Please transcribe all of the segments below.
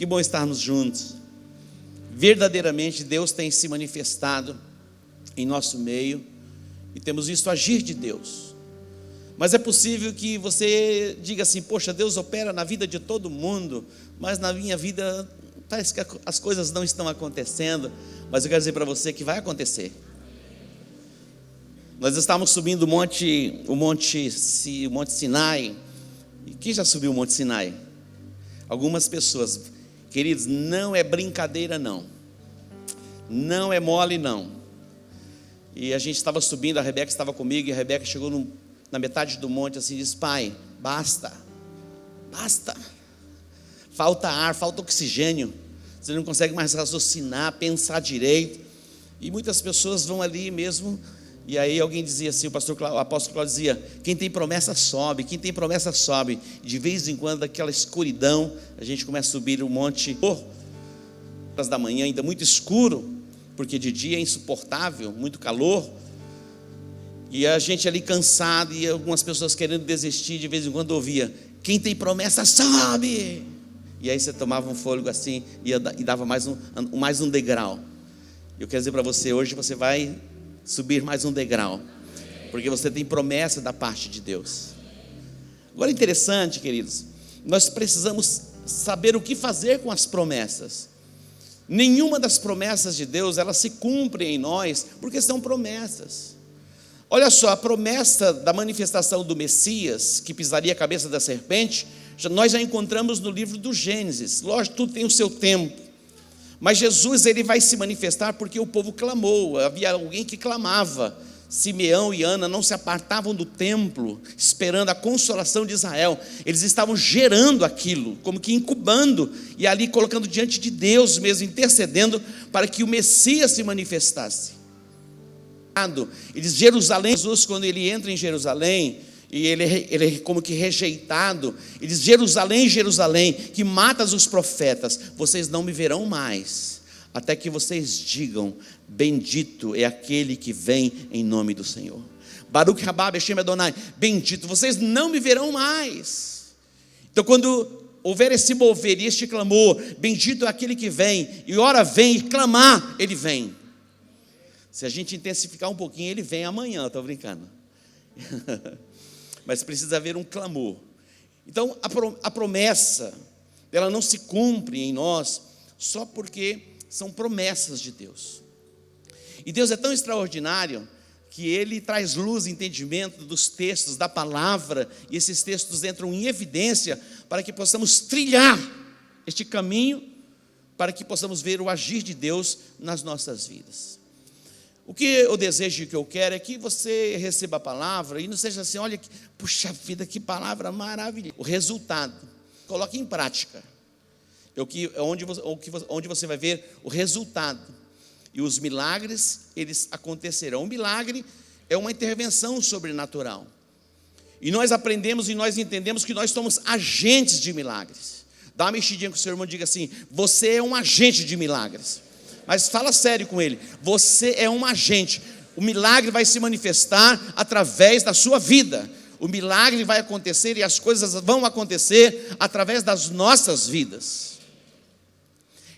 Que bom estarmos juntos. Verdadeiramente Deus tem se manifestado em nosso meio e temos visto agir de Deus. Mas é possível que você diga assim: poxa, Deus opera na vida de todo mundo, mas na minha vida parece que as coisas não estão acontecendo. Mas eu quero dizer para você que vai acontecer. Nós estávamos subindo o Monte Sinai. E quem já subiu o Monte Sinai? Algumas pessoas. Queridos, não é brincadeira não. Não é mole não. E a gente estava subindo, a Rebeca estava comigo, e a Rebeca chegou na metade do monte assim, diz: pai, basta. Falta ar, falta oxigênio. Você não consegue mais raciocinar, pensar direito. E muitas pessoas vão ali mesmo. E aí alguém dizia assim, o apóstolo Cláudio dizia: quem tem promessa sobe, quem tem promessa sobe. De vez em quando, daquela escuridão, a gente começa a subir o monte, horas da manhã, ainda muito escuro, porque de dia é insuportável, muito calor. E a gente ali cansado, e algumas pessoas querendo desistir, de vez em quando ouvia: quem tem promessa sobe. E aí você tomava um fôlego assim, e dava mais um degrau. Eu quero dizer para você, hoje você vai subir mais um degrau, porque você tem promessa da parte de Deus. Agora é interessante, queridos, nós precisamos saber o que fazer com as promessas. Nenhuma das promessas de Deus, elas se cumprem em nós, porque são promessas. Olha só, a promessa da manifestação do Messias, que pisaria a cabeça da serpente, nós já encontramos no livro do Gênesis. Lógico, tudo tem o seu tempo. Mas Jesus, ele vai se manifestar porque o povo clamou. Havia alguém que clamava. Simeão e Ana não se apartavam do templo, esperando a consolação de Israel. Eles estavam gerando aquilo, como que incubando, e ali colocando diante de Deus mesmo, intercedendo para que o Messias se manifestasse. Jerusalém, Jesus, quando ele entra em Jerusalém, e ele é como que rejeitado, ele diz: Jerusalém, Jerusalém, que matas os profetas, vocês não me verão mais, até que vocês digam: bendito é aquele que vem em nome do Senhor. Baruch rabá beshem Adonai, bendito, vocês não me verão mais. Então quando houver esse mover e este clamor, bendito é aquele que vem, e ora vem, e clamar, ele vem. Se a gente intensificar um pouquinho, ele vem amanhã, estou brincando. Mas precisa haver um clamor. Então a promessa, ela não se cumpre em nós só porque são promessas de Deus. E Deus é tão extraordinário que Ele traz luz e entendimento dos textos, da palavra, e esses textos entram em evidência para que possamos trilhar este caminho, para que possamos ver o agir de Deus nas nossas vidas. O que eu desejo e o que eu quero é que você receba a palavra e não seja assim: olha, puxa vida, que palavra maravilhosa. O resultado, coloque em prática. Onde você vai ver o resultado. E os milagres, eles acontecerão. O milagre é uma intervenção sobrenatural. E nós aprendemos e nós entendemos que nós somos agentes de milagres. Dá uma mexidinha com o seu irmão e diga assim: você é um agente de milagres. Mas fala sério com ele: você é um agente. O milagre vai se manifestar através da sua vida. O milagre vai acontecer e as coisas vão acontecer através das nossas vidas.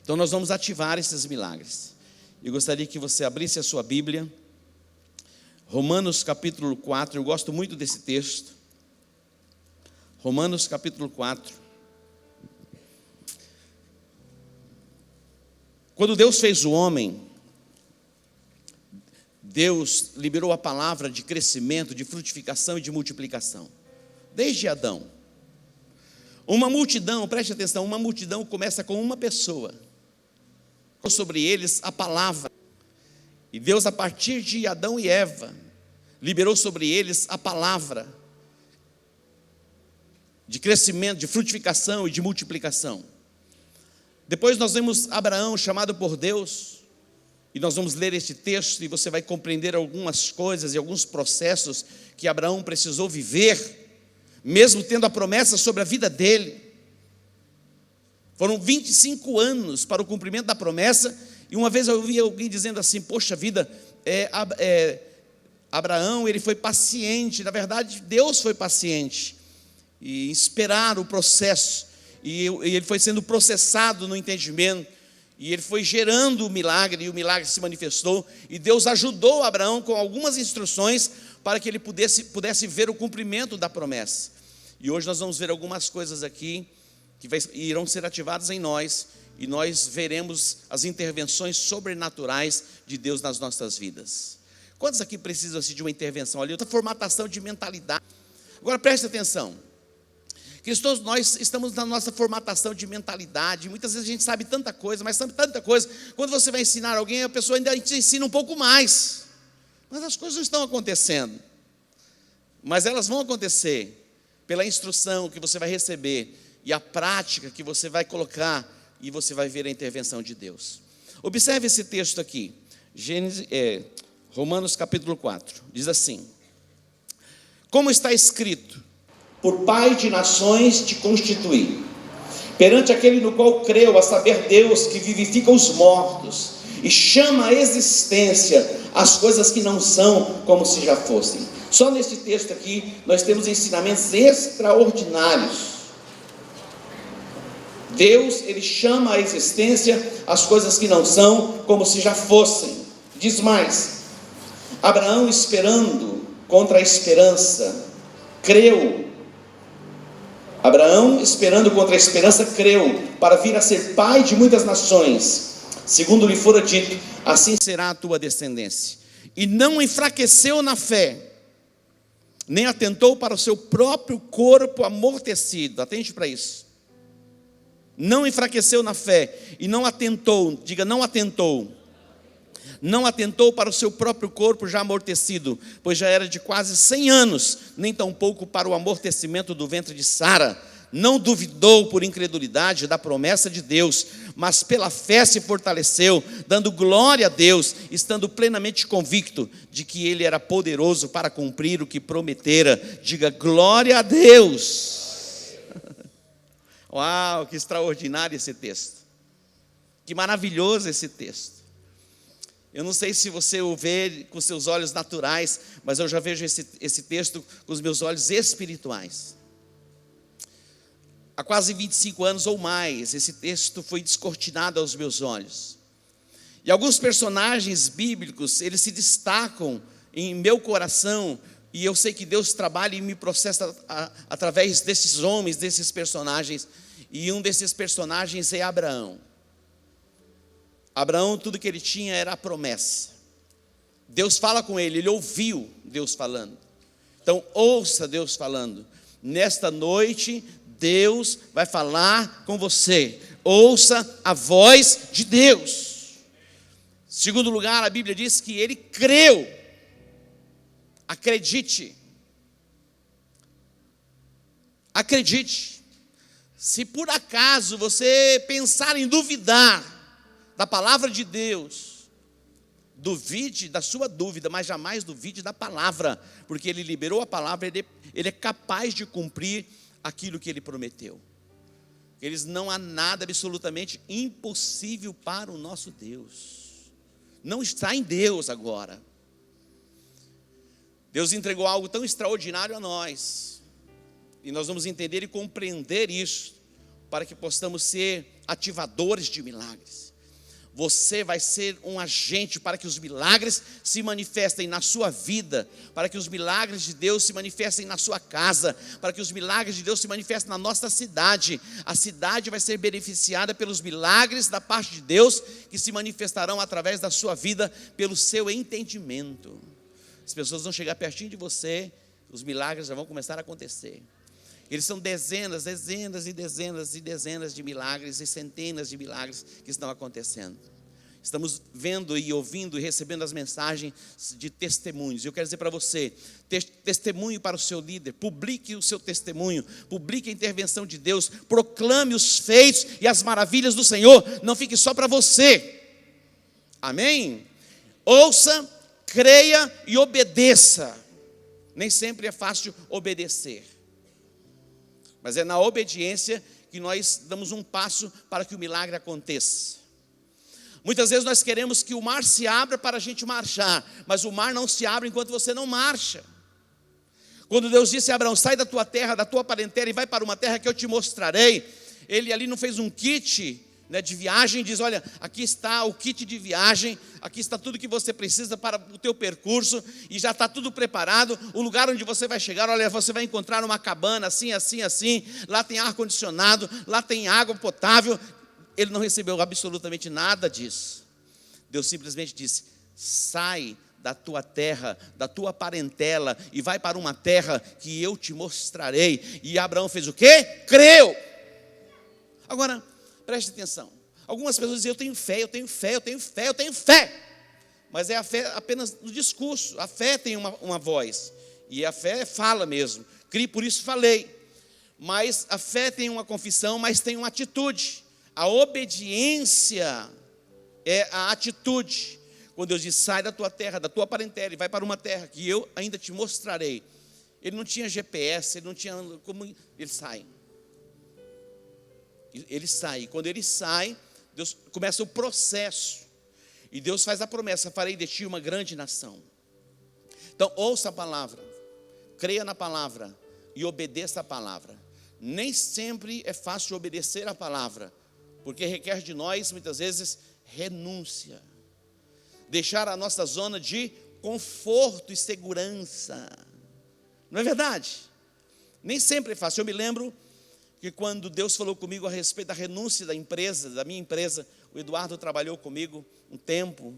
Então nós vamos ativar esses milagres. Eu gostaria que você abrisse a sua Bíblia, Romanos capítulo 4, eu gosto muito desse texto. Romanos capítulo 4. Quando Deus fez o homem, Deus liberou a palavra de crescimento, de frutificação e de multiplicação. Desde Adão. Uma multidão, preste atenção, uma multidão começa com uma pessoa. Sobre eles a palavra. E Deus, a partir de Adão e Eva, liberou sobre eles a palavra de crescimento, de frutificação e de multiplicação. Depois nós vemos Abraão chamado por Deus, e nós vamos ler este texto e você vai compreender algumas coisas e alguns processos que Abraão precisou viver, mesmo tendo a promessa sobre a vida dele. Foram 25 anos para o cumprimento da promessa, e uma vez eu ouvi alguém dizendo assim: poxa vida, Abraão, ele foi paciente. Na verdade, Deus foi paciente, e esperar o processo. e ele foi sendo processado no entendimento, e ele foi gerando o milagre, e o milagre se manifestou, e Deus ajudou Abraão com algumas instruções para que ele pudesse ver o cumprimento da promessa. E hoje nós vamos ver algumas coisas aqui que irão ser ativadas em nós, e nós veremos as intervenções sobrenaturais de Deus nas nossas vidas. Quantos aqui precisam de uma intervenção ali? Outra formatação de mentalidade. Agora preste atenção. Cristãos, nós estamos na nossa formatação de mentalidade. Muitas vezes a gente sabe tanta coisa, mas sabe tanta coisa. Quando você vai ensinar alguém, a pessoa ainda te ensina um pouco mais. Mas as coisas não estão acontecendo. Mas elas vão acontecer pela instrução que você vai receber e a prática que você vai colocar, e você vai ver a intervenção de Deus. Observe esse texto aqui, Romanos capítulo 4, diz assim: como está escrito, por Pai de nações te constituí, perante aquele no qual creu, a saber Deus que vivifica os mortos, e chama à existência as coisas que não são como se já fossem. Só nesse texto aqui, nós temos ensinamentos extraordinários. Deus, Ele chama à existência as coisas que não são como se já fossem. Diz mais: Abraão, esperando contra a esperança, creu. Abraão, esperando contra a esperança, creu, para vir a ser pai de muitas nações, segundo lhe fora dito, assim será a tua descendência. E não enfraqueceu na fé, nem atentou para o seu próprio corpo amortecido. Atente para isso. Não enfraqueceu na fé e não atentou, diga, não atentou para o seu próprio corpo já amortecido, pois já era de quase 100 anos, nem tampouco para o amortecimento do ventre de Sara. Não duvidou por incredulidade da promessa de Deus, mas pela fé se fortaleceu, dando glória a Deus, estando plenamente convicto de que Ele era poderoso para cumprir o que prometera. Diga, glória a Deus. Uau, que extraordinário esse texto, que maravilhoso esse texto. Eu não sei se você o vê com seus olhos naturais, mas eu já vejo esse texto com os meus olhos espirituais. Há quase 25 anos ou mais, esse texto foi descortinado aos meus olhos. E alguns personagens bíblicos, eles se destacam em meu coração, e eu sei que Deus trabalha e me processa através desses homens, desses personagens. E um desses personagens é Abraão. Abraão, tudo que ele tinha era a promessa. Deus fala com ele, ele ouviu Deus falando. Então ouça Deus falando. Nesta noite, Deus vai falar com você. Ouça a voz de Deus. Segundo lugar, a Bíblia diz que ele creu. Acredite. Acredite. Se por acaso você pensar em duvidar da palavra de Deus, duvide da sua dúvida, mas jamais duvide da palavra, porque Ele liberou a palavra, Ele é capaz de cumprir aquilo que Ele prometeu. Não há nada absolutamente impossível para o nosso Deus. Não está em Deus agora. Deus entregou algo tão extraordinário a nós, e nós vamos entender e compreender isso, para que possamos ser ativadores de milagres. Você vai ser um agente para que os milagres se manifestem na sua vida, para que os milagres de Deus se manifestem na sua casa, para que os milagres de Deus se manifestem na nossa cidade. A cidade vai ser beneficiada pelos milagres da parte de Deus, que se manifestarão através da sua vida, pelo seu entendimento. As pessoas vão chegar pertinho de você, os milagres já vão começar a acontecer. Eles são dezenas e dezenas de milagres e centenas de milagres que estão acontecendo. Estamos vendo e ouvindo e recebendo as mensagens de testemunhos. Eu quero dizer para você, testemunho para o seu líder, publique o seu testemunho, publique a intervenção de Deus, proclame os feitos e as maravilhas do Senhor, não fique só para você. Amém? Ouça, creia e obedeça. Nem sempre é fácil obedecer, mas é na obediência que nós damos um passo para que o milagre aconteça. Muitas vezes nós queremos que o mar se abra para a gente marchar, mas o mar não se abre enquanto você não marcha. Quando Deus disse a Abraão, sai da tua terra, da tua parentela e vai para uma terra que eu te mostrarei, Ele ali não fez um kit, né, de viagem, diz: olha, aqui está o kit de viagem, aqui está tudo que você precisa para o teu percurso, e já está tudo preparado, o lugar onde você vai chegar, olha, você vai encontrar uma cabana, assim, assim, assim, lá tem ar-condicionado, lá tem água potável. Ele não recebeu absolutamente nada disso. Deus simplesmente disse: sai da tua terra, da tua parentela, e vai para uma terra que eu te mostrarei. E Abraão fez o quê? Creu. Agora, preste atenção. Algumas pessoas dizem: eu tenho fé, eu tenho fé, eu tenho fé, eu tenho fé. Mas é a fé apenas no discurso. A fé tem uma voz. E a fé fala mesmo. Criei, por isso falei. Mas a fé tem uma confissão, mas tem uma atitude. A obediência é a atitude. Quando Deus diz: sai da tua terra, da tua parentela, e vai para uma terra que eu ainda te mostrarei. Ele não tinha GPS, ele não tinha como. Ele sai. Ele sai. Quando ele sai, Deus começa o processo. E Deus faz a promessa: farei de ti uma grande nação. Então, ouça a palavra, creia na palavra e obedeça a palavra. Nem sempre é fácil obedecer a palavra, porque requer de nós, muitas vezes, renúncia. Deixar a nossa zona de conforto e segurança. Não é verdade? Nem sempre é fácil. Eu me lembro que quando Deus falou comigo a respeito da renúncia da empresa, da minha empresa, o Eduardo trabalhou comigo um tempo,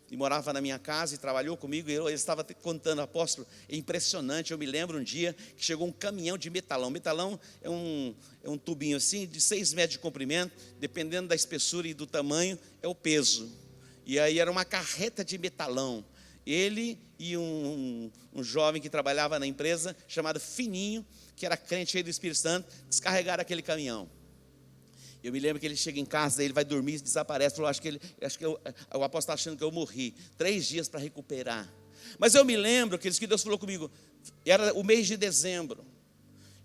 e morava na minha casa e trabalhou comigo, e ele estava contando: apóstolo, é impressionante. Eu me lembro um dia que chegou um caminhão de metalão. Metalão é um tubinho assim, de 6 metros de comprimento, dependendo da espessura e do tamanho, é o peso. E aí era uma carreta de metalão. Ele e um jovem que trabalhava na empresa, chamado Fininho, que era crente, cheio do Espírito Santo, descarregaram aquele caminhão. Eu me lembro que ele chega em casa, ele vai dormir e desaparece. Falou: acho que o apóstolo está achando que eu morri. 3 dias para recuperar. Mas eu me lembro que Deus falou comigo, era o mês de dezembro.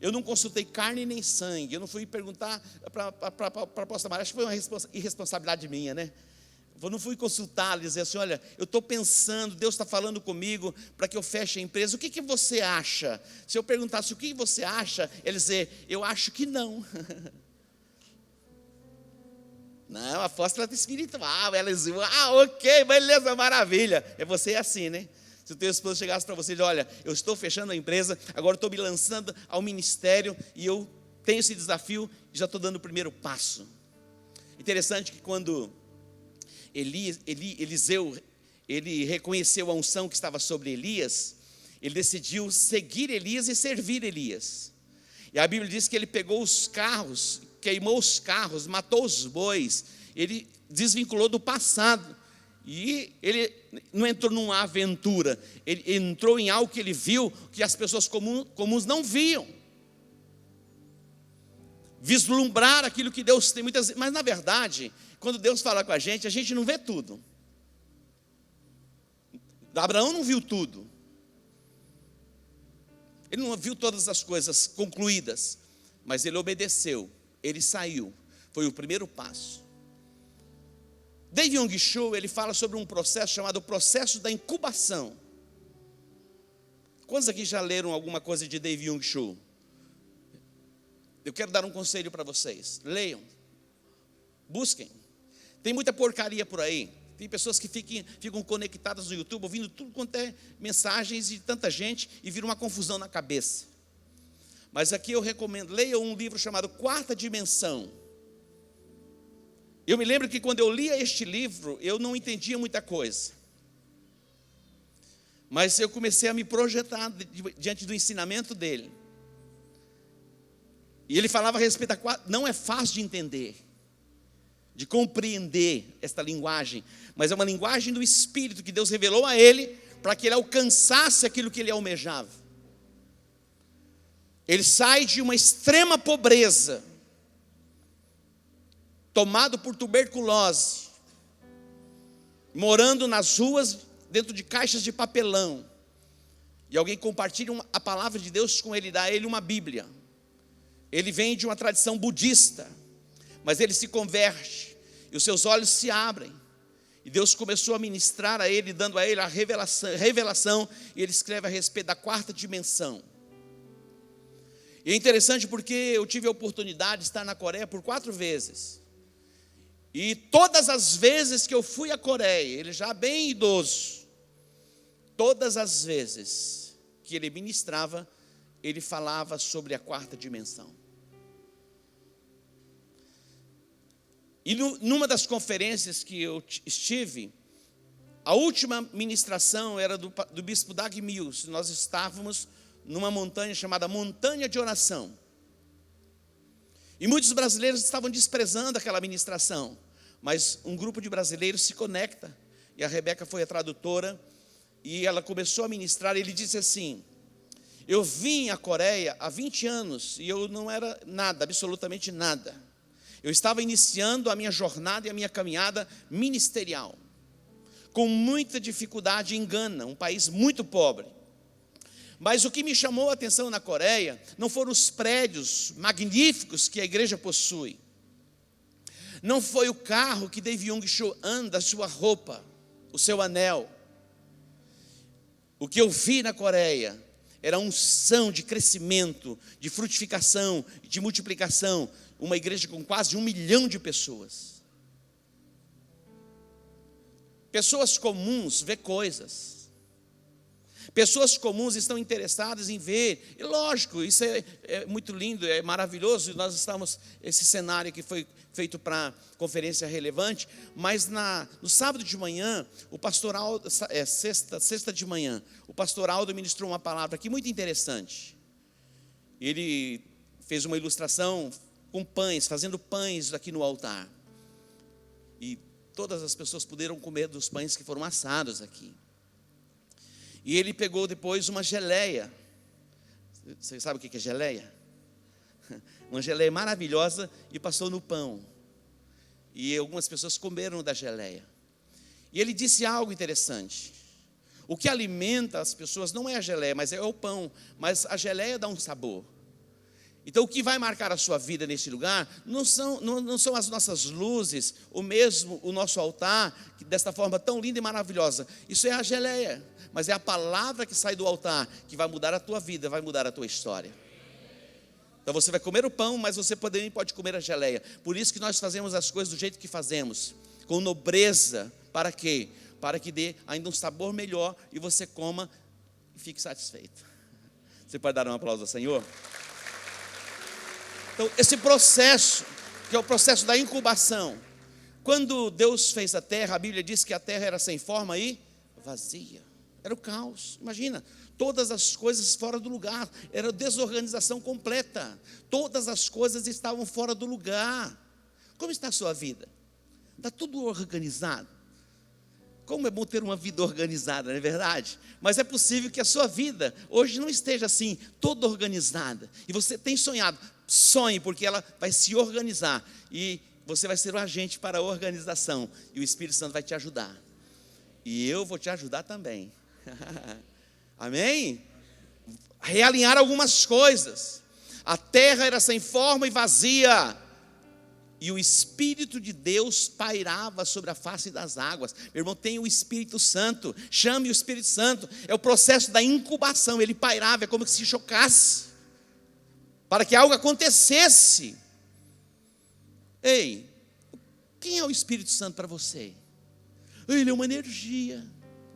Eu não consultei carne nem sangue. Eu não fui perguntar para a apóstola Maria. Acho que foi uma irresponsabilidade minha, né? Eu não fui consultar, dizer assim: olha, eu estou pensando, Deus está falando comigo para que eu feche a empresa. O que você acha? Se eu perguntasse o que você acha, ele dizer: eu acho que não. Não, a apóstola espiritual. Ela diz: ok, beleza, maravilha. Você é assim, né? Se o teu esposo chegasse para você e dizer: olha, eu estou fechando a empresa, agora estou me lançando ao ministério, e eu tenho esse desafio, e já estou dando o primeiro passo. Interessante que quando Eliseu, ele reconheceu a unção que estava sobre Elias, ele decidiu seguir Elias e servir Elias. E a Bíblia diz que ele pegou os carros, queimou os carros, matou os bois, ele desvinculou do passado, e ele não entrou numa aventura, ele entrou em algo que ele viu, que as pessoas comuns não viam. Vislumbrar aquilo que Deus tem, mas na verdade, quando Deus fala com a gente não vê tudo. Abraão não viu tudo, ele não viu todas as coisas concluídas, mas ele obedeceu, ele saiu, foi o primeiro passo. David Yong Cho, ele fala sobre um processo chamado processo da incubação. Quantos aqui já leram alguma coisa de David Yong Cho? Eu quero dar um conselho para vocês: leiam, busquem. Tem muita porcaria por aí. Tem pessoas que ficam conectadas no YouTube, ouvindo tudo quanto é mensagens de tanta gente, e vira uma confusão na cabeça. Mas aqui eu recomendo: leiam um livro chamado Quarta Dimensão. Eu me lembro que quando eu lia este livro, eu não entendia muita coisa, mas eu comecei a me projetar diante do ensinamento dele. E ele falava a respeito da não é fácil de entender, de compreender esta linguagem, mas é uma linguagem do Espírito que Deus revelou a ele, para que ele alcançasse aquilo que ele almejava. Ele sai de uma extrema pobreza, tomado por tuberculose, morando nas ruas, dentro de caixas de papelão, e alguém compartilha a palavra de Deus com ele, dá a ele uma Bíblia. Ele vem de uma tradição budista, mas ele se converte, e os seus olhos se abrem, e Deus começou a ministrar a ele, dando a ele a revelação, e ele escreve a respeito da quarta dimensão. E é interessante porque eu tive a oportunidade de estar na Coreia por 4 vezes. E todas as vezes que eu fui à Coreia, ele já bem idoso, todas as vezes que ele ministrava, ele falava sobre a 4ª dimensão. E numa das conferências que eu estive, a última ministração era do bispo Dag Mills. Nós estávamos numa montanha chamada Montanha de Oração. E muitos brasileiros estavam desprezando aquela ministração. Mas um grupo de brasileiros se conecta. E a Rebeca foi a tradutora. E ela começou a ministrar. E ele disse assim: eu vim à Coreia há 20 anos. E eu não era nada, absolutamente nada. Eu estava iniciando a minha jornada e a minha caminhada ministerial. Com muita dificuldade em Gana, um país muito pobre. Mas o que me chamou a atenção na Coreia não foram os prédios magníficos que a igreja possui. Não foi o carro que David Yong-cho anda, a sua roupa, o seu anel. O que eu vi na Coreia era a unção de crescimento, de frutificação, de multiplicação. Uma igreja com quase 1 milhão de pessoas. Pessoas comuns vê coisas. Pessoas comuns estão interessadas em ver. E lógico, isso é muito lindo, é maravilhoso. Nós estamos, esse cenário que foi feito para conferência relevante. Mas no sábado de manhã, o pastor Aldo, sexta de manhã, o pastor Aldo ministrou uma palavra aqui muito interessante. Ele fez uma ilustração com pães, fazendo pães aqui no altar. E todas as pessoas puderam comer dos pães que foram assados aqui. E ele pegou depois uma geleia. Você sabe o que é geleia? Uma geleia maravilhosa e passou no pão. E algumas pessoas comeram da geleia. E ele disse algo interessante. O que alimenta as pessoas não é a geleia, mas é o pão. Mas a geleia dá um sabor. Então o que vai marcar a sua vida neste lugar não são as nossas luzes, o nosso altar, que desta forma tão linda e maravilhosa. Isso é a geleia, mas é a palavra que sai do altar que vai mudar a tua vida, vai mudar a tua história. Então você vai comer o pão, mas você também pode comer a geleia. Por isso que nós fazemos as coisas do jeito que fazemos, com nobreza. Para quê? Para que dê ainda um sabor melhor e você coma e fique satisfeito. Você pode dar um aplauso ao Senhor? Então, esse processo, que é o processo da incubação. Quando Deus fez a terra, a Bíblia diz que a terra era sem forma e vazia. Era o caos. Imagina, todas as coisas fora do lugar. Era desorganização completa. Todas as coisas estavam fora do lugar. Como está a sua vida? Está tudo organizado? Como é bom ter uma vida organizada, não é verdade? Mas é possível que a sua vida hoje não esteja assim, toda organizada. E você tem sonhado. Sonhe, porque ela vai se organizar. E você vai ser um agente para a organização. E o Espírito Santo vai te ajudar. E eu vou te ajudar também. Amém? Realinhar algumas coisas. A terra era sem forma e vazia. E o Espírito de Deus pairava sobre a face das águas. Meu irmão, tem o Espírito Santo. Chame o Espírito Santo. É o processo da incubação. Ele pairava, é como se chocasse, para que algo acontecesse. Ei, quem é o Espírito Santo para você? Ele é uma energia.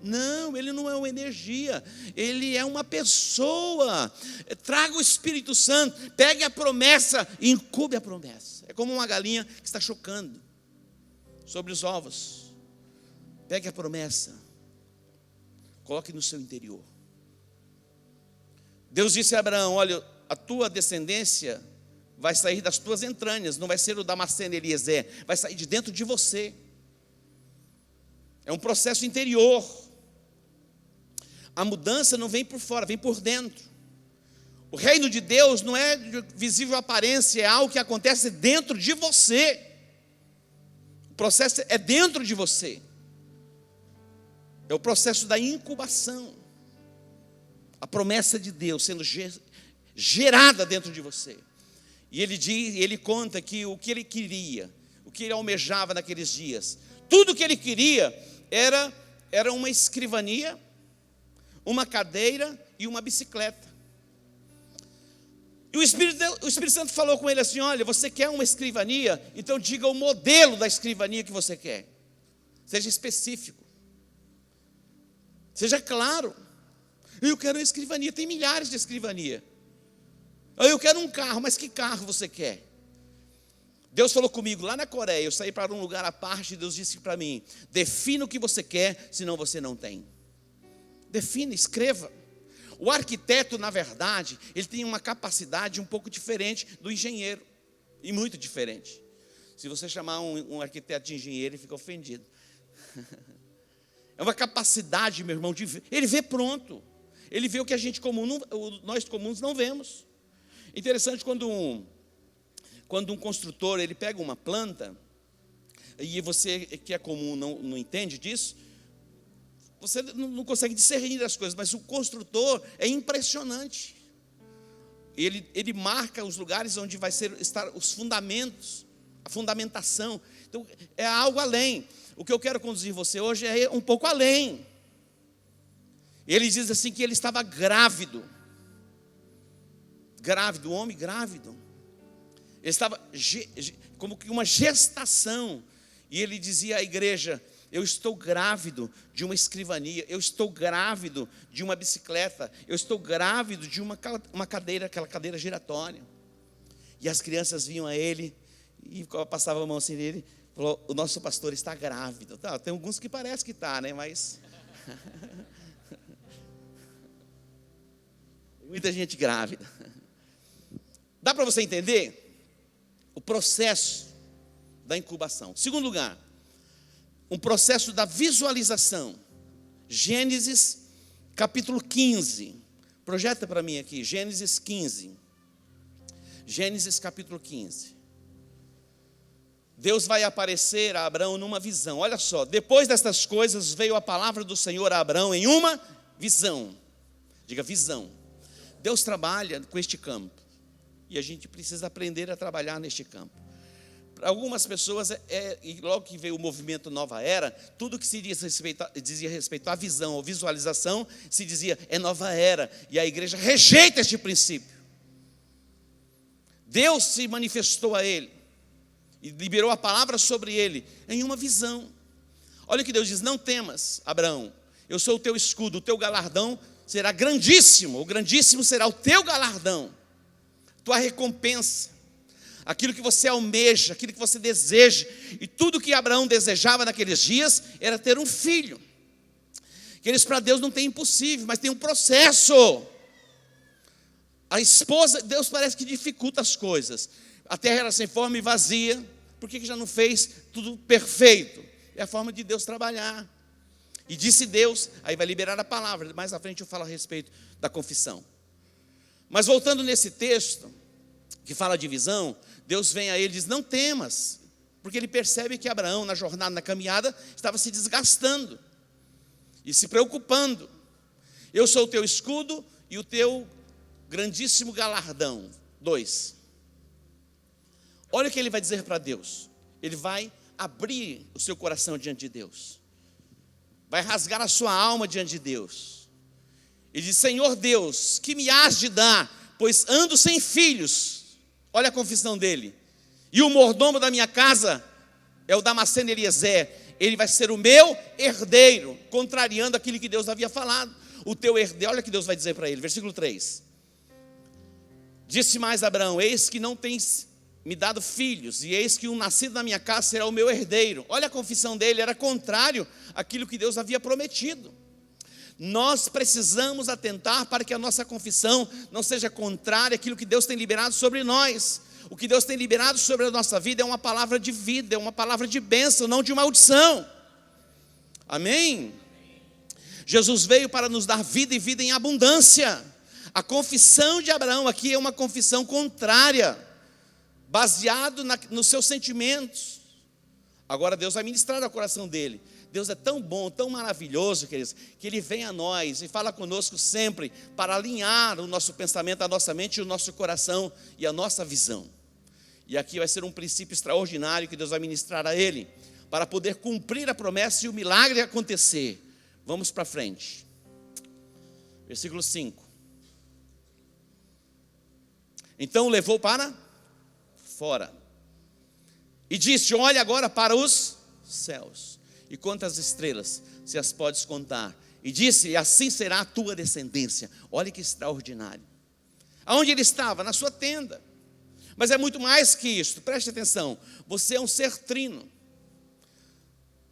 Não, ele não é uma energia, ele é uma pessoa. Traga o Espírito Santo, pegue a promessa e incube a promessa. É como uma galinha que está chocando sobre os ovos. Pegue a promessa, coloque no seu interior. Deus disse a Abraão: olha, a tua descendência vai sair das tuas entranhas, não vai ser o Damasceno Eliezer, vai sair de dentro de você. É um processo interior. A mudança não vem por fora, vem por dentro. O reino de Deus não é de visível aparência, é algo que acontece dentro de você. O processo é dentro de você. É o processo da incubação. A promessa de Deus sendo gerada dentro de você. E ele conta que o que ele queria, o que ele almejava naqueles dias, tudo que ele queria era uma escrivania, uma cadeira e uma bicicleta. E o Espírito Santo falou com ele assim: olha, você quer uma escrivania? Então diga o modelo da escrivania que você quer. Seja específico. Seja claro. Eu quero uma escrivania, tem milhares de escrivania. Eu quero um carro, mas que carro você quer? Deus falou comigo lá na Coreia, eu saí para um lugar à parte, Deus disse para mim: defina o que você quer, senão você não tem. Defina, escreva. O arquiteto, na verdade, ele tem uma capacidade um pouco diferente do engenheiro, e muito diferente. Se você chamar um arquiteto de engenheiro, ele fica ofendido. É uma capacidade, meu irmão, de ver. Ele vê pronto. Ele vê o que a gente comum, nós comuns não vemos. Interessante quando um construtor, ele pega uma planta, e você que é comum não entende disso, você não consegue discernir as coisas, mas o construtor é impressionante. Ele marca os lugares onde vai estar os fundamentos, a fundamentação. Então, é algo além. O que eu quero conduzir você hoje é um pouco além. Ele diz assim que ele estava grávido. Grávido, um homem grávido. Ele estava como que uma gestação. E ele dizia à igreja: eu estou grávido de uma escrivania, eu estou grávido de uma bicicleta, eu estou grávido de uma cadeira, aquela cadeira giratória. E as crianças vinham a ele e passavam a mão assim nele, falou: o nosso pastor está grávido. Tá, tem alguns que parece que está, né? Mas muita gente grávida. Dá para você entender o processo da incubação. Segundo lugar, um processo da visualização. Gênesis capítulo 15. Projeta para mim aqui, Gênesis 15. Gênesis capítulo 15. Deus vai aparecer a Abraão numa visão. Olha só, depois destas coisas veio a palavra do Senhor a Abraão em uma visão. Diga visão. Deus trabalha com este campo. E a gente precisa aprender a trabalhar neste campo. Para algumas pessoas, e logo que veio o movimento Nova Era, tudo que se dizia respeito à visão ou visualização, se dizia é Nova Era. E a igreja rejeita este princípio. Deus se manifestou a ele e liberou a palavra sobre ele em uma visão. Olha o que Deus diz: não temas, Abraão, eu sou o teu escudo, o teu galardão será grandíssimo, o grandíssimo será o teu galardão, tua recompensa, aquilo que você almeja, aquilo que você deseja. E tudo que Abraão desejava naqueles dias era ter um filho. Aqueles para Deus não tem impossível, mas tem um processo. A esposa, Deus parece que dificulta as coisas. A terra era sem forma e vazia. Por que já não fez tudo perfeito? É a forma de Deus trabalhar. E disse Deus, aí vai liberar a palavra. Mais à frente eu falo a respeito da confissão. Mas voltando nesse texto, que fala de visão, Deus vem a ele e diz: não temas. Porque ele percebe que Abraão, na jornada, na caminhada, estava se desgastando e se preocupando. Eu sou o teu escudo e o teu grandíssimo galardão. 2. Olha o que ele vai dizer para Deus. Ele vai abrir o seu coração diante de Deus. Vai rasgar a sua alma diante de Deus. Ele diz: Senhor Deus, que me hás de dar, pois ando sem filhos. Olha a confissão dele. E o mordomo da minha casa é o Damasceno Eliezer. Ele vai ser o meu herdeiro, contrariando aquilo que Deus havia falado. O teu herdeiro, olha o que Deus vai dizer para ele, versículo 3. Disse mais Abraão: eis que não tens me dado filhos, e eis que um nascido na minha casa será o meu herdeiro. Olha a confissão dele, era contrário àquilo que Deus havia prometido. Nós precisamos atentar para que a nossa confissão não seja contrária àquilo que Deus tem liberado sobre nós. O que Deus tem liberado sobre a nossa vida é uma palavra de vida, é uma palavra de bênção, não de maldição. Amém? Jesus veio para nos dar vida e vida em abundância. A confissão de Abraão aqui é uma confissão contrária, baseado nos seus sentimentos. Agora Deus vai ministrar ao coração dele. Deus é tão bom, tão maravilhoso, queridos, que Ele vem a nós e fala conosco sempre para alinhar o nosso pensamento, a nossa mente e o nosso coração e a nossa visão. E aqui vai ser um princípio extraordinário que Deus vai ministrar a ele, para poder cumprir a promessa e o milagre acontecer. Vamos para frente. Versículo 5. Então o levou para fora e disse: olha agora para os céus e conta as estrelas, se as podes contar. E disse: e assim será a tua descendência. Olha que extraordinário. Aonde ele estava? Na sua tenda. Mas é muito mais que isso, preste atenção. Você é um ser trino,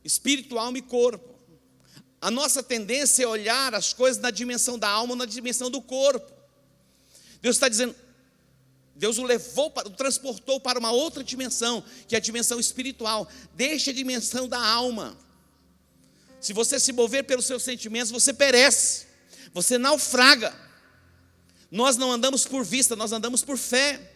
espírito, alma e corpo. A nossa tendência é olhar as coisas na dimensão da alma ou na dimensão do corpo. Deus está dizendo, Deus o levou, o transportou para uma outra dimensão, que é a dimensão espiritual. Deixe a dimensão da alma. Se você se mover pelos seus sentimentos, você perece, você naufraga. Nós não andamos por vista, nós andamos por fé.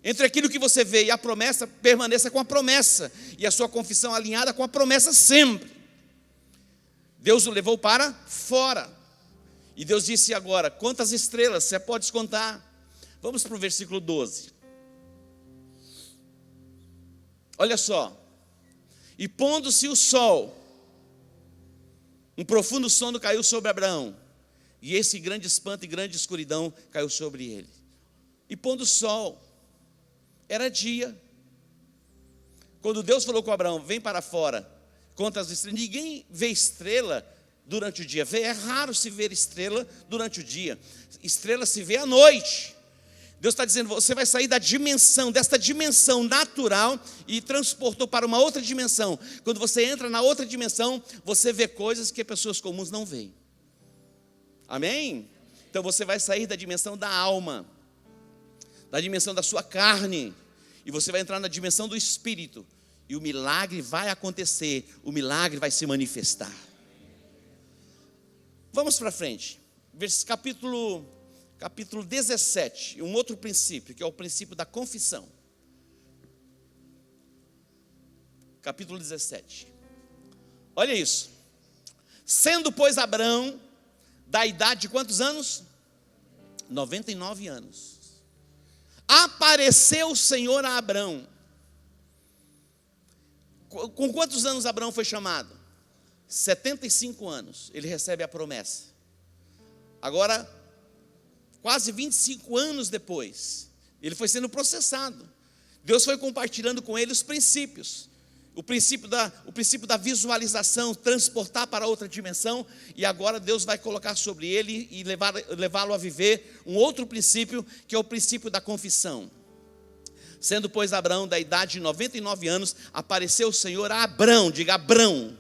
Entre aquilo que você vê e a promessa, permaneça com a promessa, e a sua confissão alinhada com a promessa sempre. Deus o levou para fora, e Deus disse agora: quantas estrelas você pode contar? Vamos para o versículo 12. Olha só. E pondo-se o sol, um profundo sono caiu sobre Abraão, e esse grande espanto e grande escuridão caiu sobre ele. E pondo o sol, era dia. Quando Deus falou com Abraão: vem para fora, conta as estrelas. Ninguém vê estrela durante o dia. É raro se ver estrela durante o dia. Estrela se vê à noite. Deus está dizendo: você vai sair da dimensão, desta dimensão natural, e transportou para uma outra dimensão. Quando você entra na outra dimensão, você vê coisas que pessoas comuns não veem. Amém? Então você vai sair da dimensão da alma, da dimensão da sua carne, e você vai entrar na dimensão do espírito, e o milagre vai acontecer, o milagre vai se manifestar. Vamos para frente, capítulo 17, um outro princípio, que é o princípio da confissão. Capítulo 17. Olha isso. Sendo, pois, Abraão da idade de quantos anos? 99 anos. Apareceu o Senhor a Abraão. Com quantos anos Abraão foi chamado? 75 anos. Ele recebe a promessa. Agora, quase 25 anos depois, ele foi sendo processado. Deus foi compartilhando com ele os princípios. O princípio da visualização, transportar para outra dimensão. E agora Deus vai colocar sobre ele e levá-lo a viver um outro princípio, que é o princípio da confissão. Sendo, pois, Abraão da idade de 99 anos, apareceu o Senhor a Abrão, diga Abrão,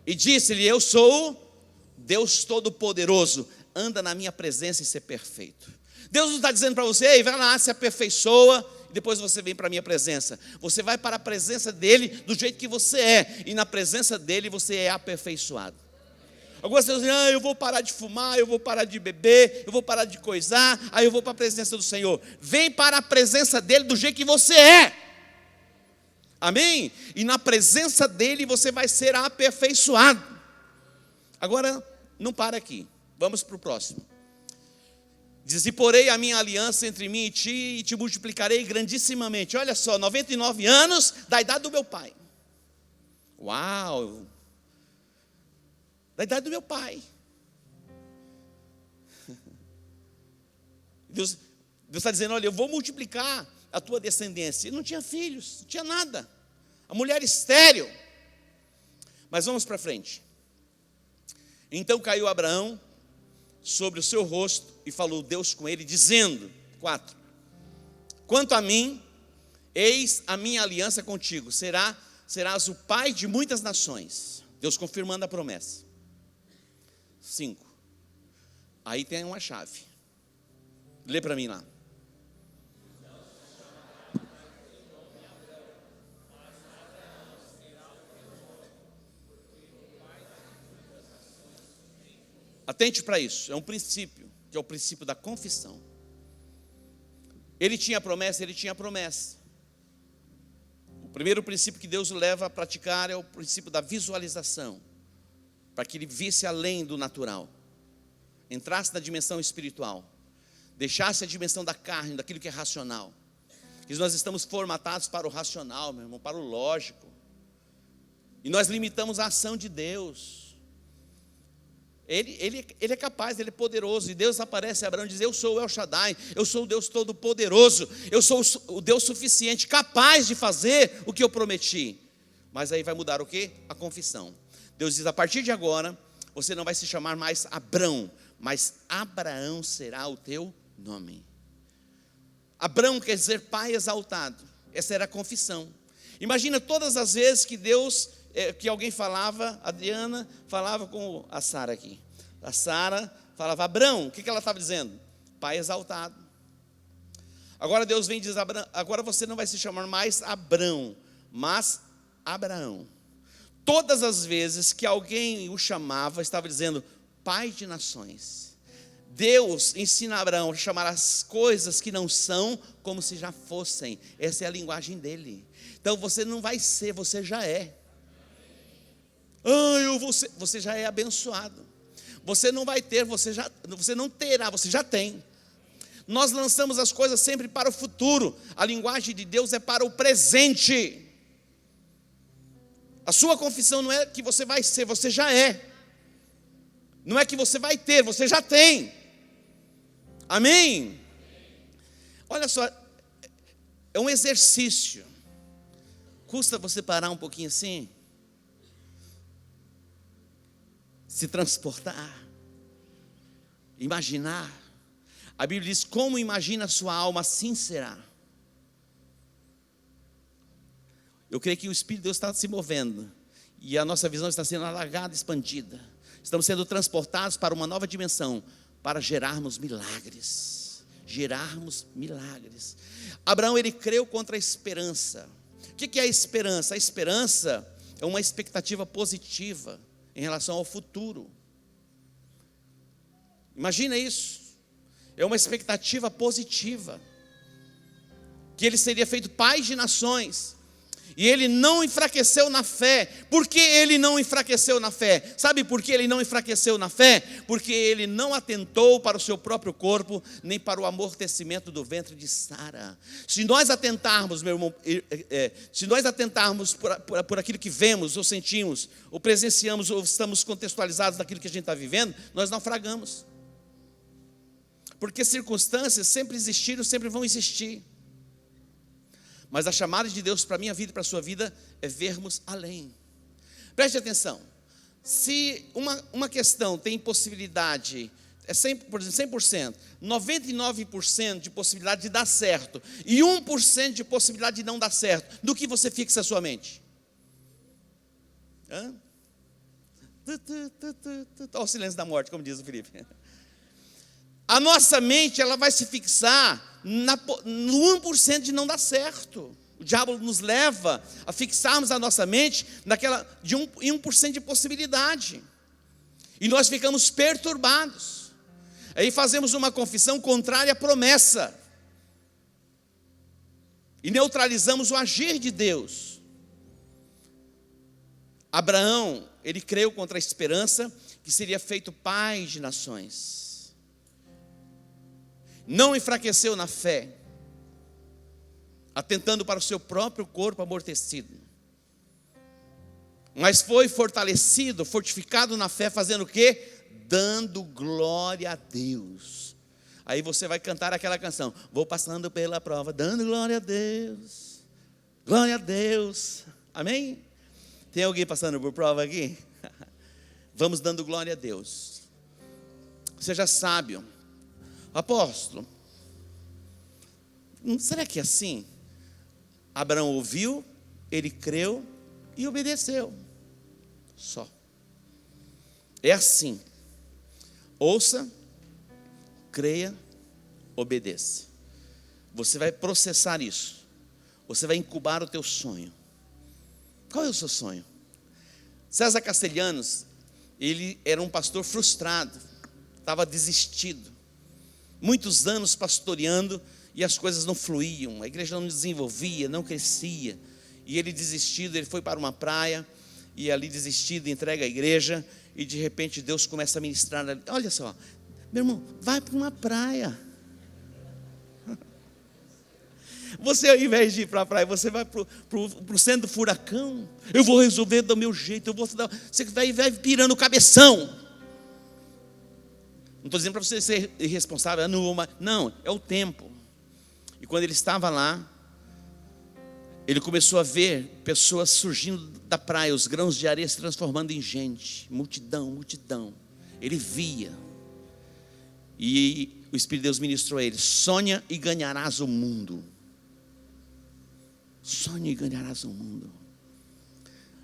e disse-lhe: eu sou Deus Todo-Poderoso, anda na minha presença e ser perfeito. Deus não está dizendo para você: ei, vai lá, se aperfeiçoa, e depois você vem para a minha presença. Você vai para a presença dele do jeito que você é, e na presença dele você é aperfeiçoado. Algumas pessoas dizem: eu vou parar de fumar, eu vou parar de beber, eu vou parar de coisar, aí eu vou para a presença do Senhor. Vem para a presença dele do jeito que você é. Amém? E na presença dele você vai ser aperfeiçoado. Agora, não para aqui. Vamos para o próximo. Diz: e porei a minha aliança entre mim e ti, e te multiplicarei grandissimamente. Olha só, 99 anos da idade do meu pai. Uau! Da idade do meu pai. Deus está dizendo: olha, eu vou multiplicar a tua descendência. Ele não tinha filhos, não tinha nada. A mulher estéril. Mas vamos para frente. Então caiu Abraão sobre o seu rosto, e falou Deus com ele, dizendo: 4. Quanto a mim, eis a minha aliança contigo, serás o pai de muitas nações. Deus confirmando a promessa. 5. Aí tem uma chave. Lê para mim lá. Atente para isso, é um princípio, que é o princípio da confissão. Ele tinha promessa, ele tinha promessa. O primeiro princípio que Deus o leva a praticar é o princípio da visualização, para que ele visse além do natural, entrasse na dimensão espiritual, deixasse a dimensão da carne, daquilo que é racional. Que nós estamos formatados para o racional, meu irmão, para o lógico, e nós limitamos a ação de Deus. Ele é capaz, ele é poderoso. E Deus aparece a Abraão e diz: eu sou o El Shaddai, eu sou o Deus Todo-Poderoso, eu sou o Deus suficiente, capaz de fazer o que eu prometi. Mas aí vai mudar o quê? A confissão. Deus diz: a partir de agora, você não vai se chamar mais Abrão, mas Abraão será o teu nome. Abrão quer dizer pai exaltado. Essa era a confissão. Imagina todas as vezes que que alguém falava, a Adriana falava com a Sara aqui. A Sara falava Abrão, o que ela estava dizendo? Pai exaltado. Agora Deus vem e diz: agora você não vai se chamar mais Abrão, mas Abraão. Todas as vezes que alguém o chamava, estava dizendo pai de nações. Deus ensina a Abraão a chamar as coisas que não são como se já fossem. Essa é a linguagem dele. Então você não vai ser, você já é. Você já é abençoado. Você não vai ter, você não terá, você já tem. Nós lançamos as coisas sempre para o futuro. A linguagem de Deus é para o presente. A sua confissão não é que você vai ser, você já é. Não é que você vai ter, você já tem. Amém? Olha só, é um exercício. Custa você parar um pouquinho assim? Se transportar, imaginar. A Bíblia diz: como imagina a sua alma, assim será. Eu creio que o Espírito de Deus está se movendo, e a nossa visão está sendo alargada, expandida. Estamos sendo transportados para uma nova dimensão, para gerarmos milagres. Gerarmos milagres. Abraão, ele creu contra a esperança. O que é a esperança? A esperança é uma expectativa positiva em relação ao futuro. Imagina isso. É uma expectativa positiva, que ele seria feito pai de nações. E ele não enfraqueceu na fé. Por que ele não enfraqueceu na fé? Sabe por que ele não enfraqueceu na fé? Porque ele não atentou para o seu próprio corpo, nem para o amortecimento do ventre de Sara. Se nós atentarmos, meu irmão, se nós atentarmos por aquilo que vemos, ou sentimos, ou presenciamos, ou estamos contextualizados naquilo que a gente está vivendo, nós naufragamos. Porque circunstâncias sempre existiram, sempre vão existir. Mas a chamada de Deus para a minha vida e para a sua vida é vermos além. Preste atenção. Se uma questão tem possibilidade, é 100%, 99% de possibilidade de dar certo e 1% de possibilidade de não dar certo, do que você fixa a sua mente? Olha o silêncio da morte, como diz o Felipe. A nossa mente, ela vai se fixar no 1% de não dar certo. O diabo nos leva a fixarmos a nossa mente em 1% de possibilidade. E nós ficamos perturbados. Aí fazemos uma confissão contrária à promessa. E neutralizamos o agir de Deus. Abraão, ele creu contra a esperança que seria feito pai de nações. Não enfraqueceu na fé, atentando para o seu próprio corpo amortecido, mas foi fortalecido, fortificado na fé, fazendo o quê? Dando glória a Deus. Aí você vai cantar aquela canção: vou passando pela prova, dando glória a Deus, glória a Deus. Amém? Tem alguém passando por prova aqui? Vamos dando glória a Deus. Você já sabe, apóstolo, será que é assim? Abraão ouviu, ele creu e obedeceu. Só. É assim. Ouça, creia, obedeça. Você vai processar isso. Você vai incubar o teu sonho. Qual é o seu sonho? César Castelhanos, ele era um pastor frustrado, estava desistido. Muitos anos pastoreando e as coisas não fluíam, a igreja não desenvolvia, não crescia. E ele desistido, ele foi para uma praia, e ali desistido, entrega a igreja, e de repente Deus começa a ministrar ali. Olha só, meu irmão, vai para uma praia. Você, ao invés de ir para a praia, você vai para o centro do furacão. Eu vou resolver do meu jeito, você vai pirando o cabeção. Não estou dizendo para você ser irresponsável, não, é o tempo. E quando ele estava lá, ele começou a ver pessoas surgindo da praia, os grãos de areia se transformando em gente, multidão. Ele via. E o Espírito de Deus ministrou a ele: sonha e ganharás o mundo. Sonha e ganharás o mundo.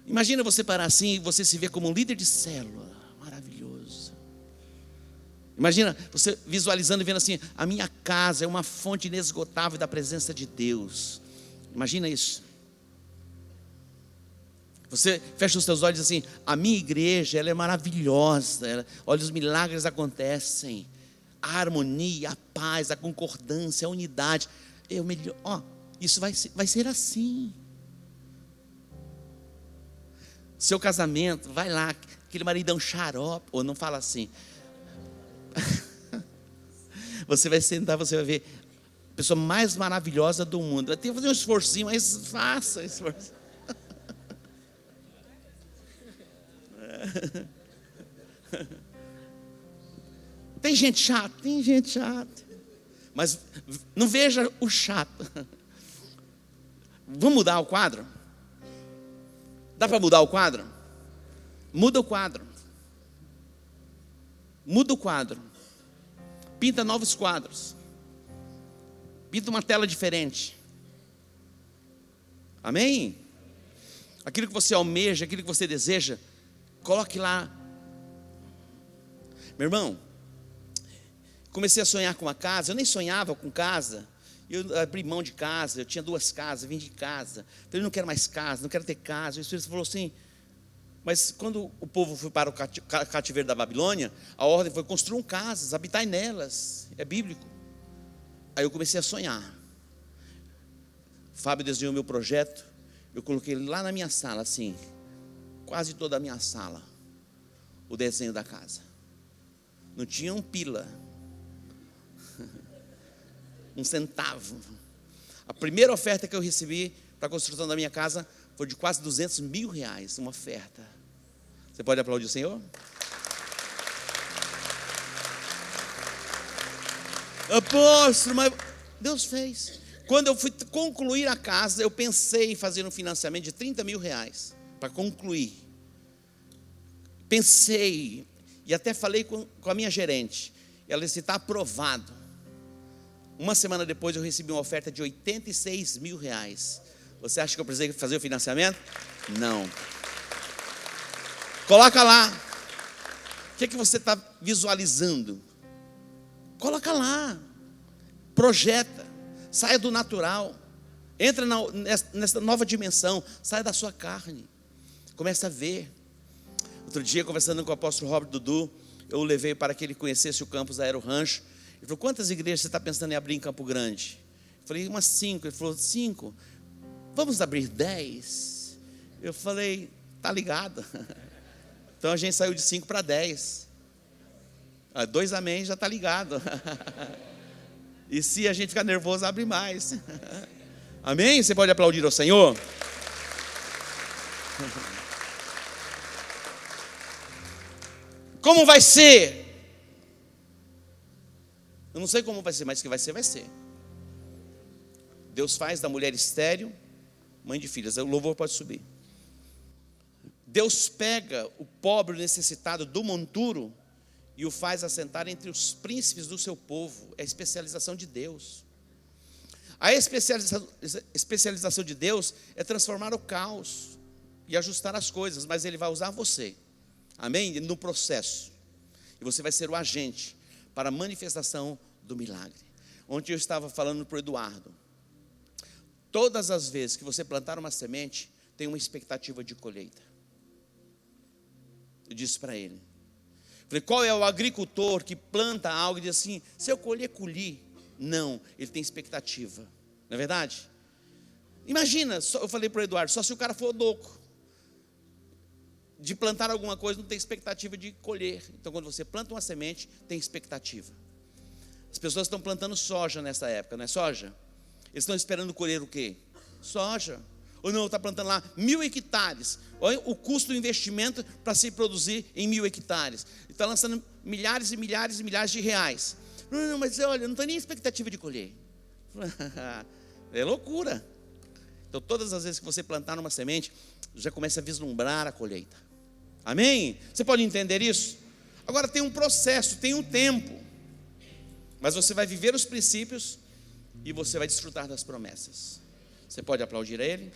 Imagina você parar assim e você se ver como um líder de célula. Maravilhoso. Imagina você visualizando e vendo assim: a minha casa é uma fonte inesgotável da presença de Deus. Imagina isso. Você fecha os seus olhos assim: a minha igreja, ela é maravilhosa. Olha, os milagres acontecem. A harmonia, a paz, a concordância, a unidade. Isso vai ser assim. Seu casamento, vai lá, aquele maridão xarope, ou não fala assim. Você vai sentar, você vai ver a pessoa mais maravilhosa do mundo. Vai ter que fazer um esforcinho, mas faça esforço. Tem gente chata, mas não veja o chato. Vamos mudar o quadro? Dá para mudar o quadro? Muda o quadro. Muda o quadro. Pinta novos quadros. Pinta uma tela diferente. Amém? Aquilo que você almeja, aquilo que você deseja, coloque lá. Meu irmão, comecei a sonhar com uma casa. Eu nem sonhava com casa. Eu abri mão de casa. Eu tinha 2 casas, vendi casa. Falei: não quero mais casa, não quero ter casa. O Espírito falou assim: mas quando o povo foi para o cativeiro da Babilônia, a ordem foi: construam casas, habitai nelas. É bíblico. Aí eu comecei a sonhar. Fábio desenhou meu projeto. Eu coloquei lá na minha sala, assim, quase toda a minha sala, o desenho da casa. Não tinha um pila, um centavo. A primeira oferta que eu recebi para a construção da minha casa foi de quase R$200 mil, uma oferta. Você pode aplaudir o Senhor? Apóstolo, mas Deus fez. Quando eu fui concluir a casa, eu pensei em fazer um financiamento de R$30 mil para concluir. Pensei, e até falei com a minha gerente. Ela disse: está aprovado. Uma semana depois eu recebi uma oferta de R$86 mil. Você acha que eu precisei fazer o financiamento? Não. Coloca lá. O que é que você está visualizando? Coloca lá. Projeta. Saia do natural. Entra nessa nova dimensão. Saia da sua carne. Começa a ver. Outro dia, conversando com o apóstolo Robert Dudu, eu o levei para que ele conhecesse o campus Aero Rancho. Ele falou: quantas igrejas você está pensando em abrir em Campo Grande? Eu falei: umas 5. Ele falou: 5? Vamos abrir 10? Eu falei: tá ligado? Então a gente saiu de 5 para 10. 2 amém, já está ligado. E se a gente ficar nervoso, abre mais. Amém? Você pode aplaudir ao Senhor? Como vai ser? Eu não sei como vai ser, mas que vai ser, vai ser. Deus faz da mulher estéril mãe de filhas. O louvor pode subir. Deus pega o pobre, o necessitado do monturo e o faz assentar entre os príncipes do seu povo. É a especialização de Deus. A especialização de Deus é transformar o caos e ajustar as coisas, mas Ele vai usar você. Amém? No processo. E você vai ser o agente para a manifestação do milagre. Ontem eu estava falando para o Eduardo. Todas as vezes que você plantar uma semente, tem uma expectativa de colheita. Eu disse para ele. Falei: qual é o agricultor que planta algo e diz assim: se eu colher, colhi? Não, ele tem expectativa. Não é verdade? Imagina, eu falei para o Eduardo, só se o cara for louco de plantar alguma coisa, não tem expectativa de colher. Então quando você planta uma semente, tem expectativa. As pessoas estão plantando soja nessa época, não é soja? Eles estão esperando colher o quê? Soja. Ou não, está plantando lá 1.000 hectares. Olha o custo do investimento para se produzir em 1.000 hectares. Está lançando milhares e milhares e milhares de reais. Não, mas olha, eu não tenho nem expectativa de colher. É loucura. Então todas as vezes que você plantar numa semente, já começa a vislumbrar a colheita. Amém? Você pode entender isso? Agora tem um processo, tem um tempo. Mas você vai viver os princípios e você vai desfrutar das promessas. Você pode aplaudir a Ele?